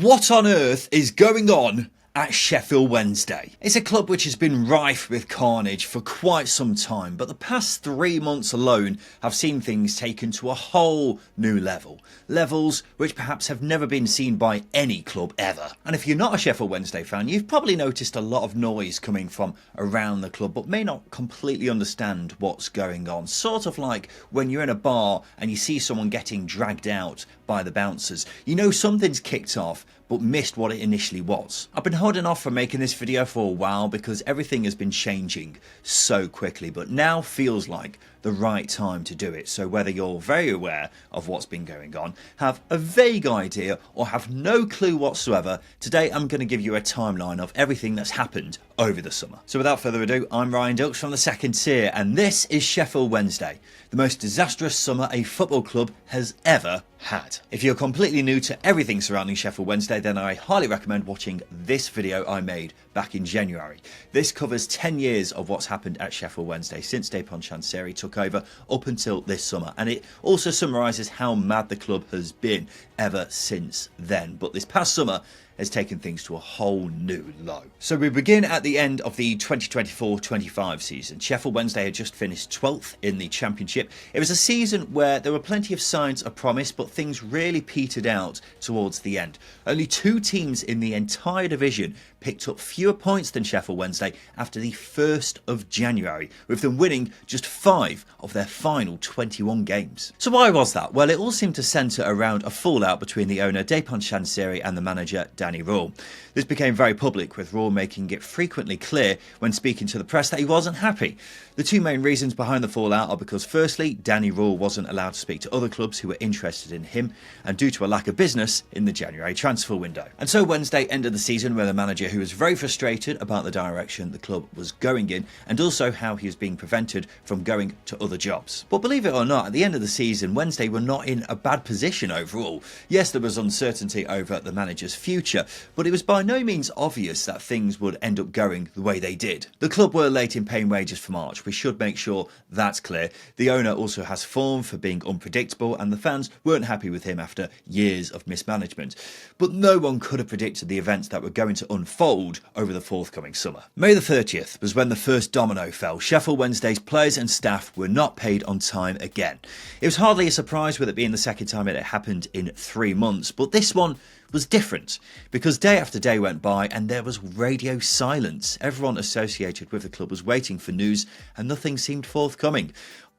What on earth is going on at Sheffield Wednesday? It's a club which has been rife with carnage for quite some time, but the past 3 months alone have seen things taken to a whole new level. Levels which perhaps have never been seen by any club ever. And if you're not a Sheffield Wednesday fan, you've probably noticed a lot of noise coming from around the club, but may not completely understand what's going on. Sort of like when you're in a bar and you see someone getting dragged out by the bouncers. You know something's kicked off, but missed what it initially was. I've been holding off from making this video for a while because everything has been changing so quickly, but now feels like the right time to do it. So whether you're very aware of what's been going on, have a vague idea, or have no clue whatsoever, today I'm going to give you a timeline of everything that's happened over the summer. So without further ado, I'm Dilks from the second tier, and this is Sheffield Wednesday, the most disastrous summer a football club has ever had. If you're completely new to everything surrounding Sheffield Wednesday, then I highly recommend watching this video I made back in January. This covers 10 years of what's happened at Sheffield Wednesday since Dejphon Chansiri took over up until this summer, and it also summarises how mad the club has been ever since then. But this past summer has taken things to a whole new low. So we begin at the end of the 2024-25 season. Sheffield Wednesday had just finished 12th in the Championship. It was a season where there were plenty of signs of promise, but things really petered out towards the end. Only 2 teams in the entire division picked up fewer points than Sheffield Wednesday after the 1st of January, with them winning just 5 of their final 21 games. So why was that? Well, it all seemed to centre around a fallout between the owner Dejphon Chansiri and the manager Danny Rule. This became very public, with Rule making it frequently clear when speaking to the press that he wasn't happy. The 2 main reasons behind the fallout are because firstly, Danny Rule wasn't allowed to speak to other clubs who were interested in him, and due to a lack of business in the January transfer window. And so Wednesday ended the season with a manager who was very frustrated about the direction the club was going in, and also how he was being prevented from going to other jobs. But believe it or not, at the end of the season, Wednesday were not in a bad position overall. Yes, there was uncertainty over the manager's future, but it was by no means obvious that things would end up going the way they did. The club were late in paying wages for March. We should make sure that's clear. The owner also has form for being unpredictable, and the fans weren't happy with him after years of mismanagement. But no one could have predicted the events that were going to unfold over the forthcoming summer. May the 30th was when the first domino fell. Sheffield Wednesday's players and staff were not paid on time again. It was hardly a surprise, with it being the second time it had happened in 3 months, but this one was different because day after day went by and there was radio silence. Everyone associated with the club was waiting for news and nothing seemed forthcoming.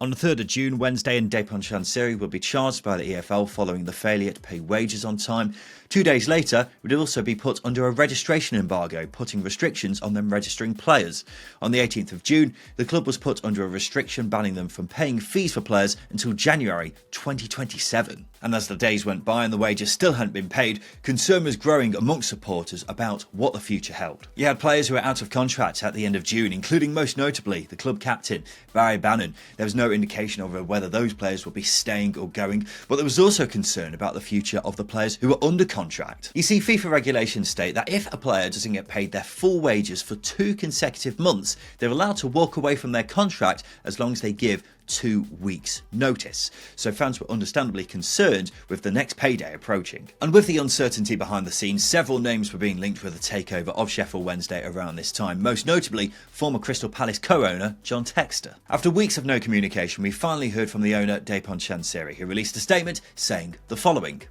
On the 3rd of June, Wednesday and Dejphon Chansiri will be charged by the EFL following the failure to pay wages on time. 2 days later, would also be put under a registration embargo, putting restrictions on them registering players. On the 18th of June, the club was put under a restriction banning them from paying fees for players until January 2027. And as the days went by and the wages still hadn't been paid, concern was growing amongst supporters about what the future held. You had players who were out of contract at the end of June, including most notably the club captain, Barry Bannon. There was no indication of whether those players would be staying or going, but there was also concern about the future of the players who were under contract. You see, FIFA regulations state that if a player doesn't get paid their full wages for 2 consecutive months, they're allowed to walk away from their contract as long as they give 2 weeks notice. So fans were understandably concerned with the next payday approaching. And with the uncertainty behind the scenes, several names were being linked with the takeover of Sheffield Wednesday around this time, most notably former Crystal Palace co-owner John Textor. After weeks of no communication, we finally heard from the owner Dejphon Chansiri, who released a statement saying the following: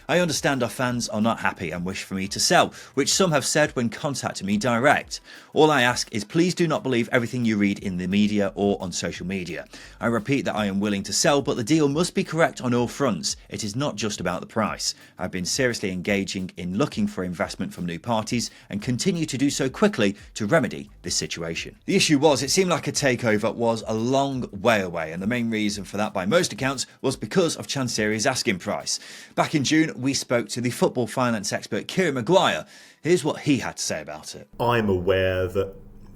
"I understand our fans are not happy and wish for me to sell, which some have said when contacting me direct. All I ask is please do not believe everything you read in the media or on social media. I repeat that I am willing to sell, but the deal must be correct on all fronts. It is not just about the price. I've been seriously engaging in looking for investment from new parties and continue to do so quickly to remedy this situation." The issue was, it seemed like a takeover was a long way away, and the main reason for that by most accounts was because of Chansiri's asking price. Back in June, we spoke to the football finance expert Kieran Maguire. Here's what he had to say about it. I'm aware that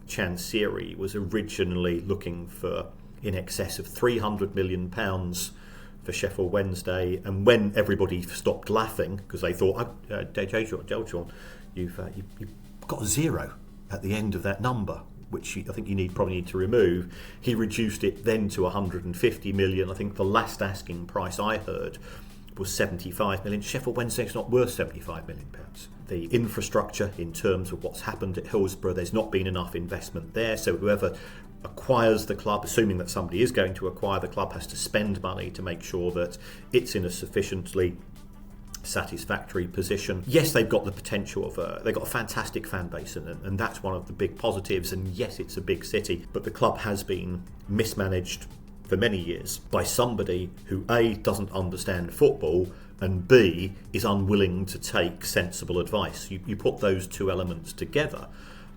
Chansiri was originally looking for in excess of £300 million for Sheffield Wednesday, and when everybody stopped laughing because they thought, Dejphon, you've got a 0 at the end of that number, which I think you probably need to remove. He reduced it then to 150 million. I think the last asking price I heard was 75 million. Sheffield Wednesday is not worth 75 million pounds. The infrastructure in terms of what's happened at Hillsborough, there's not been enough investment there, so whoever acquires the club, assuming that somebody is going to acquire the club, has to spend money to make sure that it's in a sufficiently satisfactory position. Yes, they've got the potential of they've got a fantastic fan base, and that's one of the big positives, and yes, it's a big city, but the club has been mismanaged for many years by somebody who A, doesn't understand football, and B, is unwilling to take sensible advice. You put those two elements together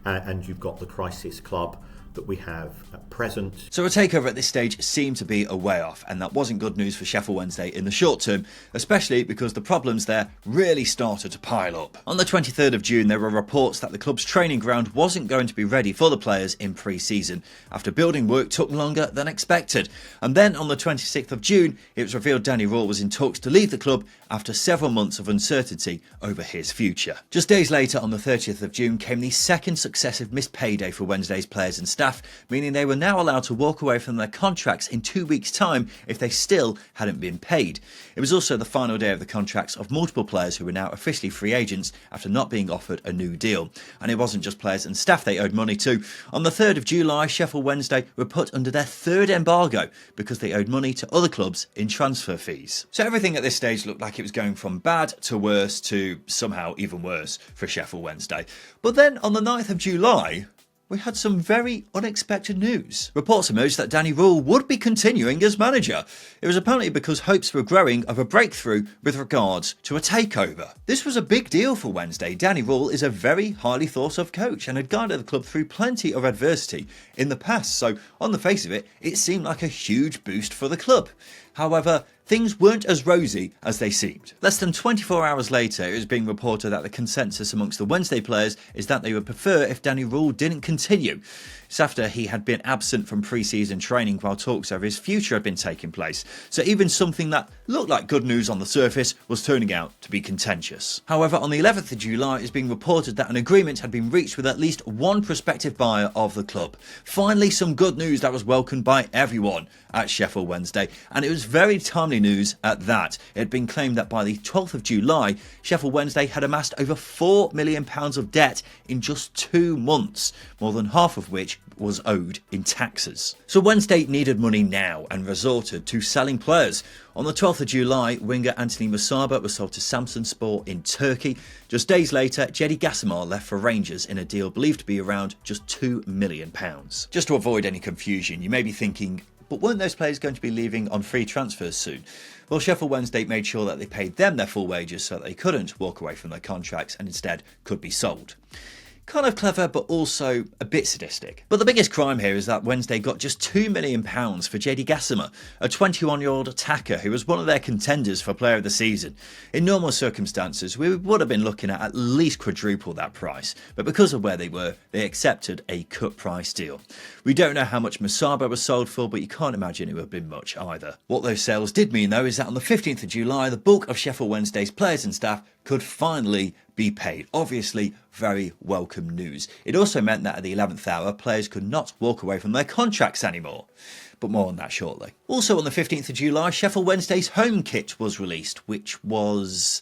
and you've got the crisis club that we have at present. So a takeover at this stage seemed to be a way off, and that wasn't good news for Sheffield Wednesday in the short term, especially because the problems there really started to pile up. On the 23rd of June, there were reports that the club's training ground wasn't going to be ready for the players in pre-season, after building work took longer than expected. And then on the 26th of June, it was revealed Danny Rule was in talks to leave the club after several months of uncertainty over his future. Just days later, on the 30th of June, came the second successive missed payday for Wednesday's players and staff, meaning they were now allowed to walk away from their contracts in 2 weeks' time if they still hadn't been paid. It was also the final day of the contracts of multiple players who were now officially free agents after not being offered a new deal. And it wasn't just players and staff they owed money to. On the 3rd of July, Sheffield Wednesday were put under their third embargo because they owed money to other clubs in transfer fees. So everything at this stage looked like it was going from bad to worse to somehow even worse for Sheffield Wednesday. But then on the 9th of July, we had some very unexpected news. Reports emerged that Danny Rule would be continuing as manager. It was apparently because hopes were growing of a breakthrough with regards to a takeover. This was a big deal for Wednesday. Danny Rule is a very highly thought of coach and had guided the club through plenty of adversity in the past, so on the face of it, it seemed like a huge boost for the club. However, things weren't as rosy as they seemed. Less than 24 hours later, it was being reported that the consensus amongst the Wednesday players is that they would prefer if Danny Rule didn't continue. It's after he had been absent from pre-season training while talks over his future had been taking place. So even something that looked like good news on the surface was turning out to be contentious. However, on the 11th of July, it's being reported that an agreement had been reached with at least one prospective buyer of the club. Finally, some good news that was welcomed by everyone at Sheffield Wednesday, and it was very timely news at that. It had been claimed that by the 12th of July, Sheffield Wednesday had amassed over £4 million of debt in just 2 months, more than half of which was owed in taxes. So Wednesday needed money now and resorted to selling players. On the 12th of July, winger Anthony Musaba was sold to Samsunspor in Turkey. Just days later, Jedi Gasimar left for Rangers in a deal believed to be around just £2 million. Just to avoid any confusion, you may be thinking, but weren't those players going to be leaving on free transfers soon? Well, Sheffield Wednesday made sure that they paid them their full wages so that they couldn't walk away from their contracts and instead could be sold. Kind of clever, but also a bit sadistic. But the biggest crime here is that Wednesday got just £2 million for Jedi Gasimar, a 21-year-old attacker who was one of their contenders for Player of the Season. In normal circumstances, we would have been looking at least quadruple that price, but because of where they were, they accepted a cut price deal. We don't know how much Musaba was sold for, but you can't imagine it would have been much either. What those sales did mean, though, is that on the 15th of July, the bulk of Sheffield Wednesday's players and staff could finally be paid. Obviously, very welcome news. It also meant that at the 11th hour, players could not walk away from their contracts anymore. But more on that shortly. Also on the 15th of July, Sheffield Wednesday's home kit was released, which was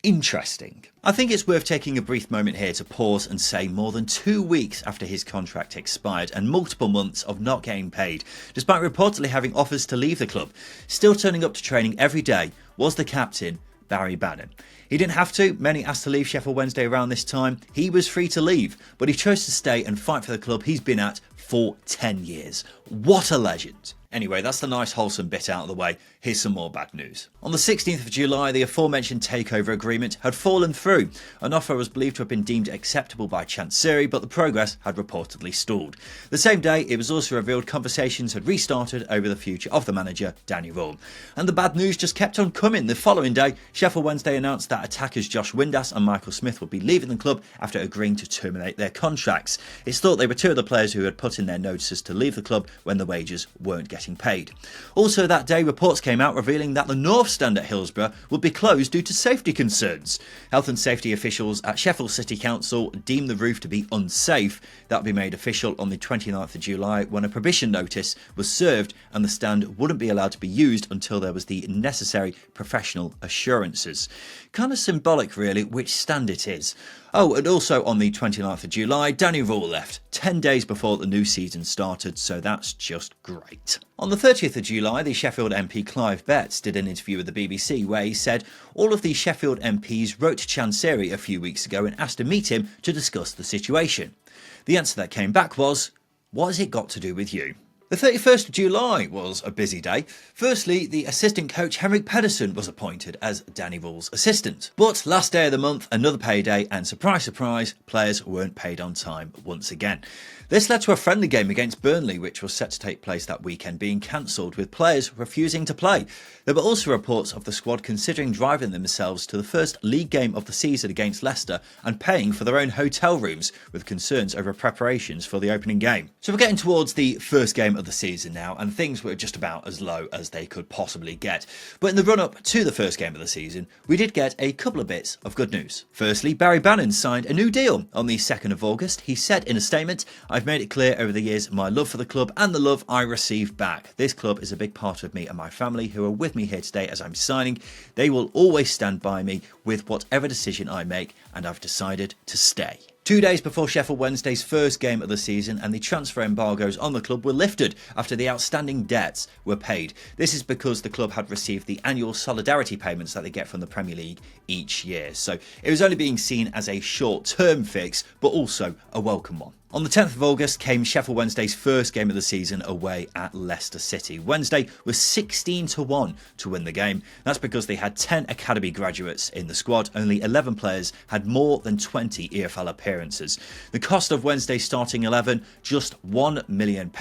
interesting. I think it's worth taking a brief moment here to pause and say more than 2 weeks after his contract expired and multiple months of not getting paid, despite reportedly having offers to leave the club, still turning up to training every day was the captain, Barry Bannon. He didn't have to. Many asked to leave Sheffield Wednesday around this time. He was free to leave, but he chose to stay and fight for the club he's been at for 10 years. What a legend. Anyway, that's the nice wholesome bit out of the way. Here's some more bad news. On the 16th of July, the aforementioned takeover agreement had fallen through. An offer was believed to have been deemed acceptable by Chansiri, but the progress had reportedly stalled. The same day, it was also revealed conversations had restarted over the future of the manager, Danny Rule. And the bad news just kept on coming. The following day, Sheffield Wednesday announced that attackers Josh Windass and Michael Smith would be leaving the club after agreeing to terminate their contracts. It's thought they were two of the players who had put in their notices to leave the club when the wages weren't getting getting paid. Also that day, reports came out revealing that the North Stand at Hillsborough would be closed due to safety concerns. Health and safety officials at Sheffield City Council deemed the roof to be unsafe. That would be made official on the 29th of July when a prohibition notice was served and the stand wouldn't be allowed to be used until there was the necessary professional assurances. Kind of symbolic really which stand it is. Oh, and also on the 29th of July, Danny Rule left 10 days before the new season started, so that's just great. On the 30th of July, the Sheffield MP Clive Betts did an interview with the BBC where he said all of the Sheffield MPs wrote to Chansiri a few weeks ago and asked to meet him to discuss the situation. The answer that came back was, "What has it got to do with you?" The 31st of July was a busy day. Firstly, the assistant coach Henrik Pedersen was appointed as Danny Rule's assistant. But last day of the month, another payday, and surprise, surprise, players weren't paid on time once again. This led to a friendly game against Burnley, which was set to take place that weekend, being cancelled with players refusing to play. There were also reports of the squad considering driving themselves to the first league game of the season against Leicester and paying for their own hotel rooms, with concerns over preparations for the opening game. So we're getting towards the first game of the season now, and things were just about as low as they could possibly get. But in the run-up to the first game of the season, we did get a couple of bits of good news. Firstly, Barry Bannon signed a new deal on the 2nd of August. He said in a statement, "I've made it clear over the years my love for the club and the love I receive back. This club is a big part of me and my family who are with me here today as I'm signing. They will always stand by me with whatever decision I make, and I've decided to stay." 2 days before Sheffield Wednesday's first game of the season, and the transfer embargoes on the club were lifted after the outstanding debts were paid. This is because the club had received the annual solidarity payments that they get from the Premier League each year. So it was only being seen as a short-term fix, but also a welcome one. On the 10th of August came Sheffield Wednesday's first game of the season away at Leicester City. Wednesday was 16-1 to win the game. That's because they had 10 academy graduates in the squad. Only 11 players had more than 20 EFL appearances. The cost of Wednesday's starting 11, just £1 million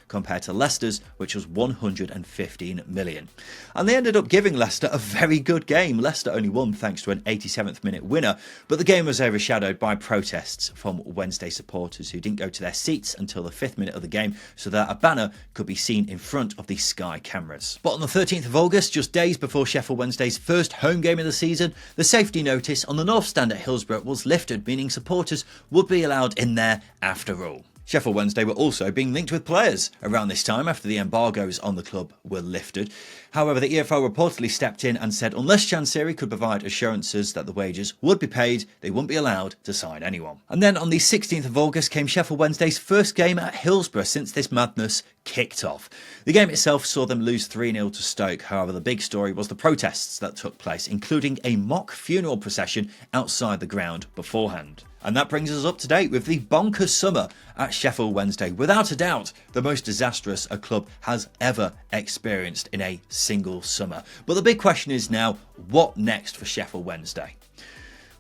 compared to Leicester's, which was 115 million. And they ended up giving Leicester a very good game. Leicester only won thanks to an 87th minute winner, but the game was overshadowed by protests from Wednesday supporters who didn't go to their seats until the 5th minute of the game so that a banner could be seen in front of the Sky cameras. But on the 13th of August, just days before Sheffield Wednesday's first home game of the season, the safety notice on the North Stand at Hillsborough was lifted, meaning supporters would be allowed in there after all. Sheffield Wednesday were also being linked with players around this time after the embargoes on the club were lifted. However, the EFL reportedly stepped in and said unless Chansiri could provide assurances that the wages would be paid, they wouldn't be allowed to sign anyone. And then on the 16th of August came Sheffield Wednesday's first game at Hillsborough since this madness kicked off. The game itself saw them lose 3-0 to Stoke. However, the big story was the protests that took place, including a mock funeral procession outside the ground beforehand. And that brings us up to date with the bonkers summer at Sheffield Wednesday. Without a doubt, the most disastrous a club has ever experienced in a single summer. But the big question is now, what next for Sheffield Wednesday?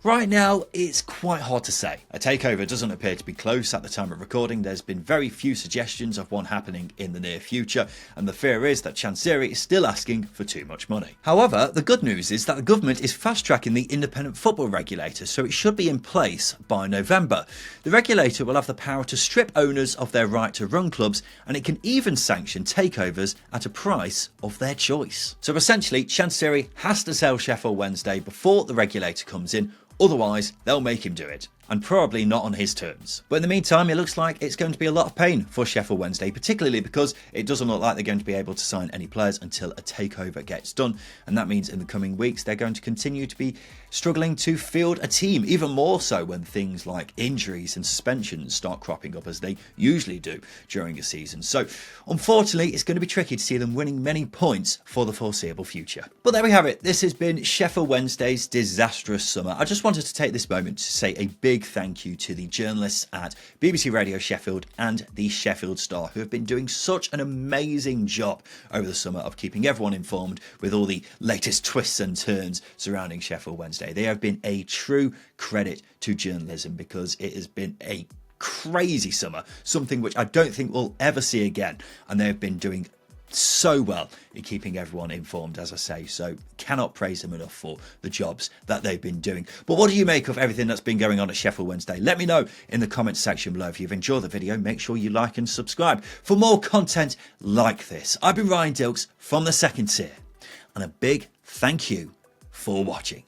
Right now, it's quite hard to say. A takeover doesn't appear to be close at the time of recording. There's been very few suggestions of one happening in the near future, and the fear is that Chansiri is still asking for too much money. However, the good news is that the government is fast-tracking the independent football regulator, so it should be in place by November. The regulator will have the power to strip owners of their right to run clubs, and it can even sanction takeovers at a price of their choice. So essentially, Chansiri has to sell Sheffield Wednesday before the regulator comes in. Otherwise, they'll make him do it, and probably not on his terms. But in the meantime, it looks like it's going to be a lot of pain for Sheffield Wednesday, particularly because it doesn't look like they're going to be able to sign any players until a takeover gets done. And that means in the coming weeks, they're going to continue to be struggling to field a team, even more so when things like injuries and suspensions start cropping up as they usually do during a season. So unfortunately, it's going to be tricky to see them winning many points for the foreseeable future. But there we have it. This has been Sheffield Wednesday's disastrous summer. I just wanted to take this moment to say a big thank you to the journalists at BBC Radio Sheffield and the Sheffield Star who have been doing such an amazing job over the summer of keeping everyone informed with all the latest twists and turns surrounding Sheffield Wednesday. They have been a true credit to journalism because it has been a crazy summer, something which I don't think we'll ever see again, and they have been doing so well in keeping everyone informed, as I say, so cannot praise them enough for the jobs that they've been doing. But what do you make of everything that's been going on at Sheffield Wednesday? Let me know in the comments section below. If you've enjoyed the video, make sure you like and subscribe for more content like this. I've been Ryan Dilks from the Second Tier, and a big thank you for watching.